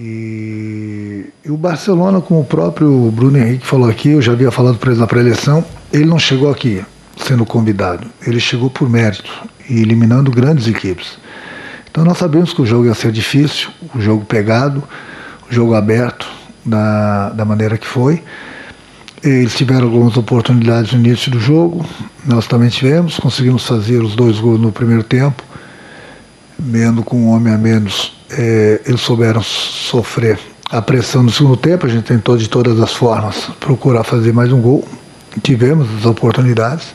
E o Barcelona, como o próprio Bruno Henrique falou aqui, eu já havia falado para ele na pré-eleição, ele não chegou aqui sendo convidado, ele chegou por mérito e eliminando grandes equipes. Então nós sabemos que o jogo ia ser difícil, o jogo pegado, o jogo aberto da maneira que foi. Eles tiveram algumas oportunidades no início do jogo, nós também tivemos, conseguimos fazer os 2 gols no primeiro tempo, mesmo com um homem a menos, eles souberam sofrer a pressão no segundo tempo. A gente tentou de todas as formas procurar fazer mais um gol, tivemos as oportunidades,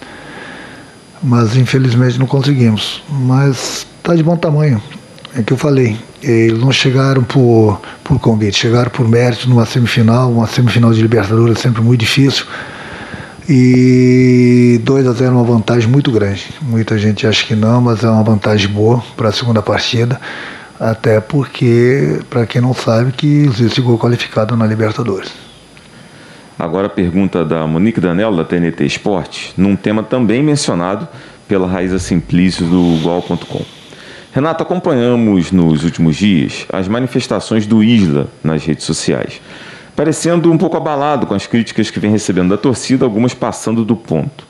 mas infelizmente não conseguimos. Mas está de bom tamanho, é que eu falei, eles não chegaram por convite, chegaram por mérito numa semifinal, uma semifinal de Libertadores é sempre muito difícil, e 2-0 é uma vantagem muito grande. Muita gente acha que não, mas é uma vantagem boa para a segunda partida, até porque, para quem não sabe, que existe gol qualificado na Libertadores. Agora a pergunta da Monique Danello, da TNT Esporte, num tema também mencionado pela Raíza Simplício do Gol.com. Renato, acompanhamos nos últimos dias as manifestações do Isla nas redes sociais, parecendo um pouco abalado com as críticas que vem recebendo da torcida, algumas passando do ponto.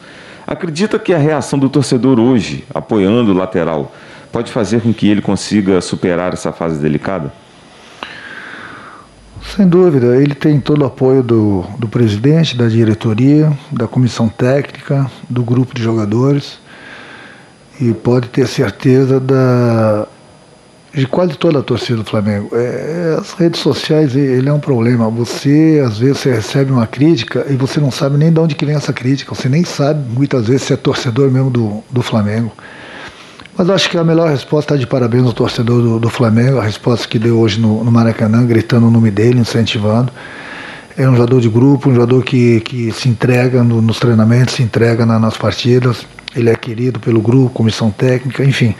Acredita que a reação do torcedor hoje, apoiando o lateral, pode fazer com que ele consiga superar essa fase delicada? Sem dúvida, ele tem todo o apoio do presidente, da diretoria, da comissão técnica, do grupo de jogadores, e pode ter certeza de quase toda a torcida do Flamengo. As redes sociais, ele é um problema. Você, às vezes, você recebe uma crítica e você não sabe nem de onde que vem essa crítica. Você nem sabe, muitas vezes, se é torcedor mesmo do Flamengo. Mas acho que a melhor resposta está de parabéns ao torcedor do Flamengo, a resposta que deu hoje no Maracanã, gritando o nome dele, incentivando. É um jogador de grupo, um jogador que se entrega nos treinamentos, se entrega nas partidas. Ele é querido pelo grupo, comissão técnica, enfim.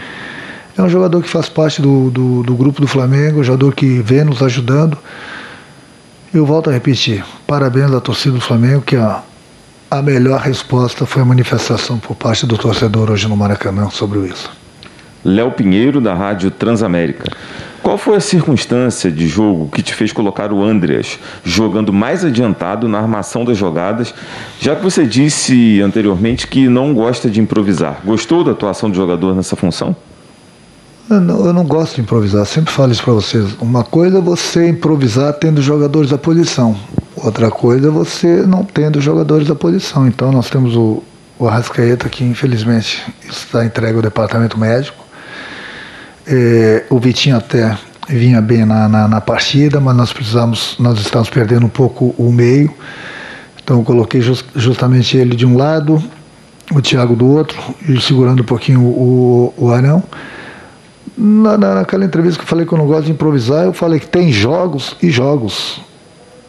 É um jogador que faz parte do grupo do Flamengo, um jogador que vem nos ajudando. Eu volto a repetir, parabéns à torcida do Flamengo, que a melhor resposta foi a manifestação por parte do torcedor hoje no Maracanã sobre isso. Léo Pinheiro, da Rádio Transamérica. Qual foi a circunstância de jogo que te fez colocar o Andreas jogando mais adiantado na armação das jogadas, já que você disse anteriormente que não gosta de improvisar? Gostou da atuação do jogador nessa função? Eu não gosto de improvisar, sempre falo isso para vocês. Uma coisa é você improvisar tendo jogadores à posição, outra coisa é você não tendo jogadores à posição. Então nós temos o Arrascaeta, que infelizmente está entregue ao departamento médico. O Vitinho até vinha bem na partida, mas nós estamos perdendo um pouco o meio. Então eu coloquei justamente ele de um lado, o Thiago do outro, e segurando um pouquinho o Arão. Naquela entrevista que eu falei que eu não gosto de improvisar, eu falei que tem jogos e jogos.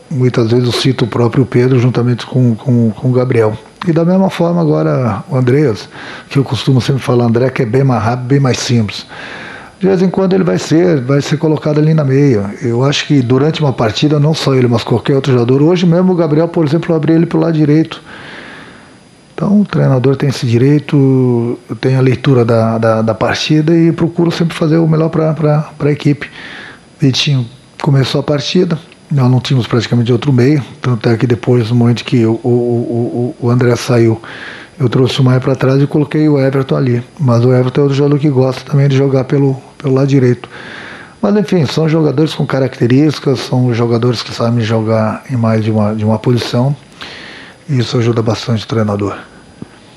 Muitas vezes eu cito o próprio Pedro juntamente com o Gabriel. E da mesma forma agora o Andreas, que eu costumo sempre falar, André, que é bem mais rápido, bem mais simples. De vez em quando ele vai ser colocado ali na meia. Eu acho que durante uma partida, não só ele, mas qualquer outro jogador, hoje mesmo o Gabriel, por exemplo, eu abri ele pelo lado direito. Então o treinador tem esse direito, eu tenho a leitura da partida e procuro sempre fazer o melhor para a equipe. Vitinho começou a partida, nós não tínhamos praticamente outro meio, tanto é que depois, no momento que o André saiu, eu trouxe o Maia para trás e coloquei o Everton ali. Mas o Everton é outro jogador que gosta também de jogar pelo lado direito. Mas enfim, são jogadores com características, são jogadores que sabem jogar em mais de uma posição. E isso ajuda bastante o treinador.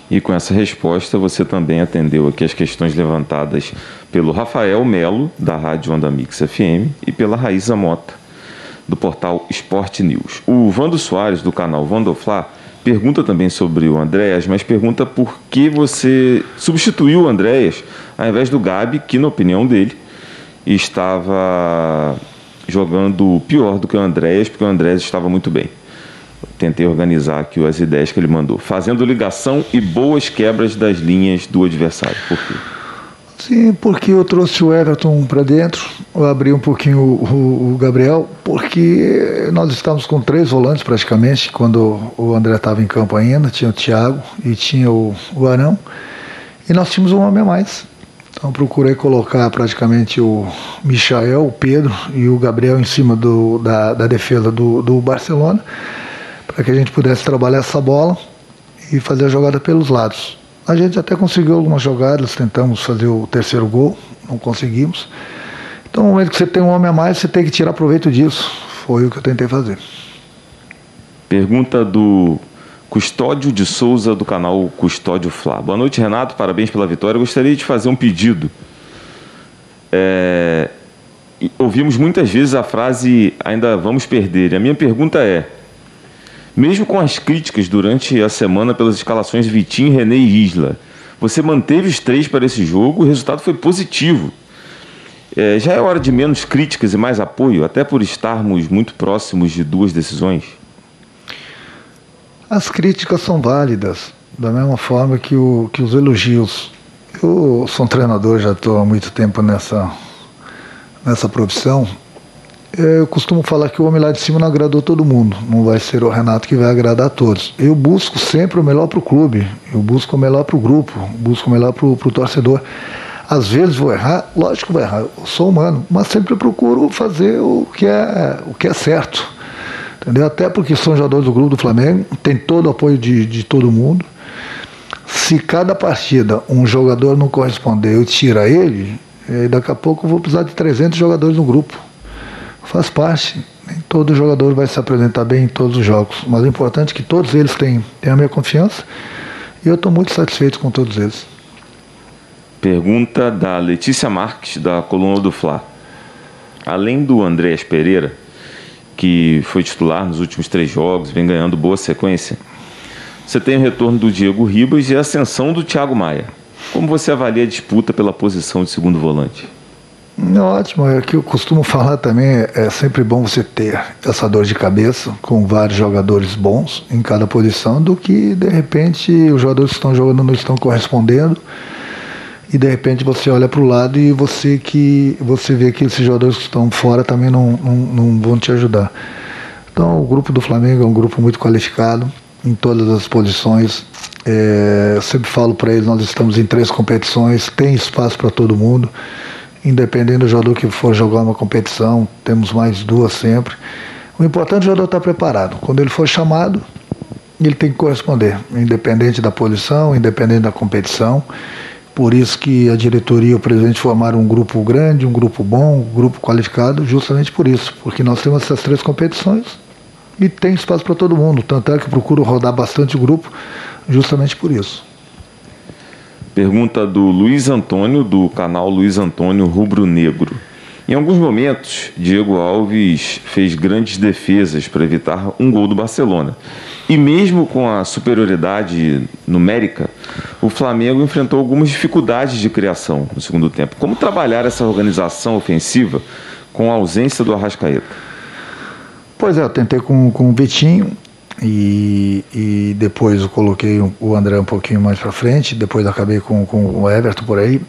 E com essa resposta você também atendeu aqui as questões levantadas pelo Rafael Melo, da Rádio Onda Mix FM, e pela Raíza Mota, do portal Sport News. O Vando Soares, do canal Vandoflá, pergunta também sobre o Andreas, mas pergunta por que você substituiu o Andreas ao invés do Gabi, que, na opinião dele, estava jogando pior do que o Andreas, porque o Andreas estava muito bem. Tentei organizar aqui as ideias que ele mandou. Fazendo ligação e boas quebras das linhas do adversário. Por quê? Sim, porque eu trouxe o Everton para dentro, eu abri um pouquinho o Gabriel, porque nós estávamos com 3 volantes praticamente, quando o André estava em campo ainda, tinha o Thiago e tinha o Arão, e nós tínhamos um homem a mais. Então procurei colocar praticamente o Michael, o Pedro e o Gabriel em cima da defesa do Barcelona, para que a gente pudesse trabalhar essa bola e fazer a jogada pelos lados. A gente até conseguiu algumas jogadas, tentamos fazer o terceiro gol, não conseguimos. Então no momento que você tem um homem a mais, você tem que tirar proveito disso. Foi o que eu tentei fazer. Pergunta do Custódio de Souza, do canal Custódio Fla. Boa noite, Renato, parabéns pela vitória. Eu gostaria de fazer um pedido. Ouvimos muitas vezes a frase ainda vamos perder. E a minha pergunta é, mesmo com as críticas durante a semana pelas escalações de Vitinho, René e Isla, você manteve os 3 para esse jogo, o resultado foi positivo. Já é hora de menos críticas e mais apoio, até por estarmos muito próximos de 2 decisões? As críticas são válidas, da mesma forma que os elogios. Eu sou um treinador, já estou há muito tempo nessa profissão. Eu costumo falar que o homem lá de cima não agradou todo mundo, não vai ser o Renato que vai agradar a todos. Eu busco sempre o melhor para o clube, eu busco o melhor para o grupo, busco o melhor para o torcedor. Às vezes vou errar, lógico que vou errar, eu sou humano, mas sempre procuro fazer o que é certo. Entendeu? Até porque são jogadores do grupo do Flamengo, tem todo o apoio de todo mundo. Se cada partida um jogador não corresponder, eu tiro ele, daqui a pouco eu vou precisar de 300 jogadores no grupo. Faz parte, nem todo jogador vai se apresentar bem em todos os jogos, mas o importante é que todos eles tenham a minha confiança e eu estou muito satisfeito com todos eles. Pergunta da Letícia Marques, da coluna do Fla. Além do Andréas Pereira, que foi titular nos últimos 3 jogos, vem ganhando boa sequência, você tem o retorno do Diego Ribas e a ascensão do Thiago Maia. Como você avalia a disputa pela posição de segundo volante? Ótimo, é que eu costumo falar também, é sempre bom você ter essa dor de cabeça com vários jogadores bons em cada posição, do que de repente os jogadores que estão jogando não estão correspondendo e de repente você olha para o lado e você vê que esses jogadores que estão fora também não vão te ajudar. Então o grupo do Flamengo é um grupo muito qualificado em todas as posições. Eu sempre falo para eles, nós estamos em 3 competições, tem espaço para todo mundo. Independente do jogador que for jogar uma competição, temos mais 2 sempre. O importante é o jogador estar preparado. Quando ele for chamado, ele tem que corresponder, independente da posição, independente da competição. Por isso que a diretoria e o presidente formaram um grupo grande, um grupo bom, um grupo qualificado, justamente por isso. Porque nós temos essas 3 competições e tem espaço para todo mundo. Tanto é que eu procuro rodar bastante o grupo, justamente por isso. Pergunta do Luiz Antônio, do canal Luiz Antônio Rubro Negro. Em alguns momentos, Diego Alves fez grandes defesas para evitar um gol do Barcelona. E mesmo com a superioridade numérica, o Flamengo enfrentou algumas dificuldades de criação no segundo tempo. Como trabalhar essa organização ofensiva com a ausência do Arrascaeta? Pois é, eu tentei com o Vitinho. E depois eu coloquei o André um pouquinho mais para frente, depois acabei com o Everton por aí.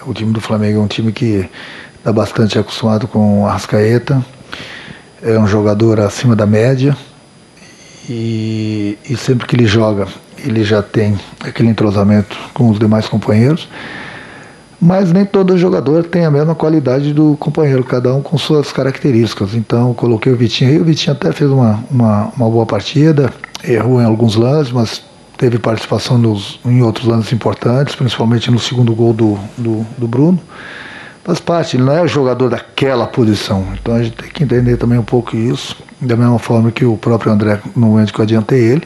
O time do Flamengo é um time que está bastante acostumado com o Arrascaeta, é um jogador acima da média e sempre que ele joga ele já tem aquele entrosamento com os demais companheiros, mas nem todo jogador tem a mesma qualidade do companheiro, cada um com suas características. Então eu coloquei o Vitinho aí, o Vitinho até fez uma boa partida, errou em alguns lances, mas teve participação em outros lances importantes, principalmente no segundo gol do Bruno. Faz parte, ele não é o jogador daquela posição, então a gente tem que entender também um pouco isso, da mesma forma que o próprio André, no momento que eu adiantei ele,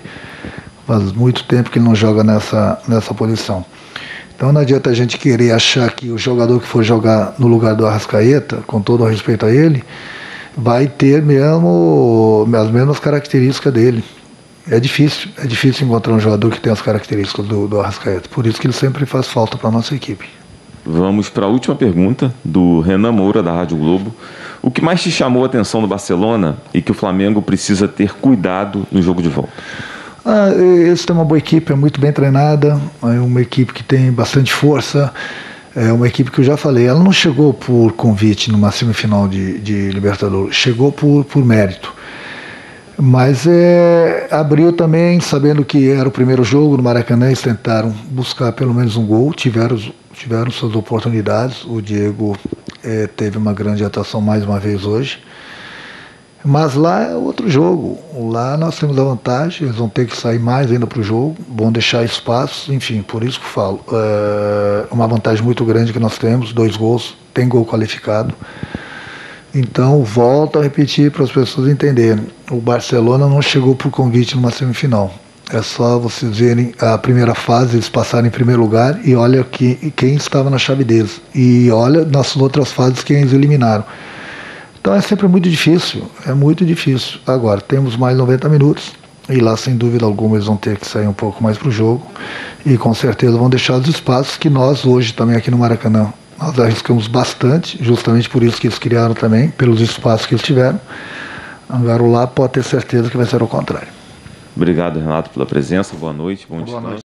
faz muito tempo que ele não joga nessa posição. Então não adianta a gente querer achar que o jogador que for jogar no lugar do Arrascaeta, com todo o respeito a ele, vai ter mesmo as mesmas características dele. É difícil encontrar um jogador que tem as características do Arrascaeta. Por isso que ele sempre faz falta para a nossa equipe. Vamos para a última pergunta do Renan Moura, da Rádio Globo. O que mais te chamou a atenção do Barcelona e que o Flamengo precisa ter cuidado no jogo de volta? Eles têm uma boa equipe, é muito bem treinada, é uma equipe que tem bastante força, é uma equipe que eu já falei, ela não chegou por convite numa semifinal de Libertadores, chegou por mérito. Mas abriu também, sabendo que era o primeiro jogo no Maracanã, eles tentaram buscar pelo menos um gol, tiveram suas oportunidades. O Diego teve uma grande atuação mais uma vez hoje. Mas lá é outro jogo. Lá nós temos a vantagem, eles vão ter que sair mais ainda para o jogo, vão deixar espaços, enfim, por isso que eu falo. Uma vantagem muito grande que nós temos, 2 gols, tem gol qualificado. Então, volto a repetir para as pessoas entenderem. O Barcelona não chegou por convite numa semifinal. É só vocês verem a primeira fase, eles passaram em primeiro lugar e olha quem estava na chave deles. E olha nas outras fases quem eles eliminaram. Então é sempre muito difícil, é muito difícil. Agora, temos mais 90 minutos e lá, sem dúvida alguma, eles vão ter que sair um pouco mais para o jogo e com certeza vão deixar os espaços que nós hoje também aqui no Maracanã, nós arriscamos bastante, justamente por isso que eles criaram também, pelos espaços que eles tiveram. Agora lá pode ter certeza que vai ser o contrário. Obrigado, Renato, pela presença. Boa noite, bom descanso.